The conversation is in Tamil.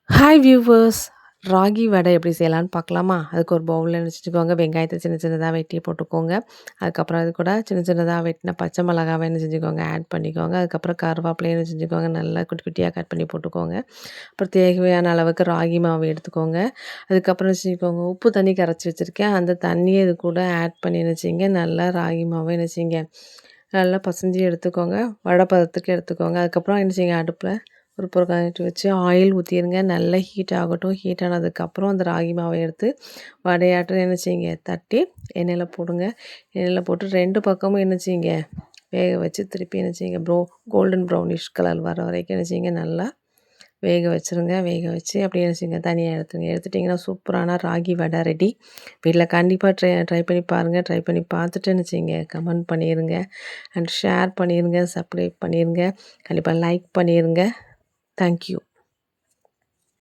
Hi viewers! ராகி வடை எப்படி செய்யலான்னு பார்க்கலாமா? அதுக்கு ஒரு பவுல்ல வச்சுக்கோங்க. வெங்காயத்த சின்ன சின்னதா வெட்டி போட்டுக்கோங்க. அதுக்கப்புறம் அது கூட சின்ன சின்னதா வெட்டின பச்சை மிளகாவ என்ன செஞ்சுக்கோங்க, ஆட் பண்ணிக்கோங்க. அதுக்கப்புறம் கருவேப்பிலைய என்ன செஞ்சுக்கோங்க, நல்லா குட்டி குட்டியா கட் பண்ணி போட்டுக்கோங்க. அப்புறம் தேவையான அளவுக்கு ராகி மாவு எடுத்துக்கோங்க. அதுக்கப்புறம் வச்சுக்கோங்க, உப்பு தண்ணி கரைச்சி வச்சிருக்கேன். அந்த தண்ணிய இது கூட ஆட் பண்ணி என்ன செய்யுங்க, நல்லா ராகி மாவ என்ன செய்யுங்க, நல்லா பெசஞ்சு எடுத்துக்கோங்க. வடை பதத்துக்கு எடுத்துக்கோங்க. அதுக்கப்புறம் என்ன செய்யுங்க, அடுப்புல ஒரு பொருளானட்டு வச்சு ஆயில் ஊற்றிருங்க. நல்லா ஹீட் ஆகட்டும். ஹீட் ஆனதுக்கப்புறம் அந்த ராகி மாவை எடுத்து வடையாட்டம் என்ன செய்யுங்க, தட்டி எண்ணெயில் போடுங்க. எண்ணெயில் போட்டு 2 பக்கமும் என்ன செய்யுங்க, வேக வச்சு திருப்பி என்ன செய்யுங்க, கோல்டன் ப்ரௌனிஷ் கலர் வர வரைக்கும் என்ன செய்யுங்க, நல்லா வேக வச்சுருங்க. வேக வச்சு அப்படியே என்ன செய்யுங்க, தனியாக எடுத்துருங்க. எடுத்துட்டிங்கன்னா சூப்பரான ராகி வடை ரெடி. வீட்டில் கண்டிப்பாக ட்ரை பண்ணி பாருங்கள். ட்ரை பண்ணி பார்த்துட்டு என்ன செய்யுங்க, கமெண்ட் பண்ணிடுங்க. அண்ட் ஷேர் பண்ணிடுங்க. சப்ஸ்கிரைப் பண்ணிடுங்க. கண்டிப்பாக லைக் பண்ணிடுங்க. Thank you.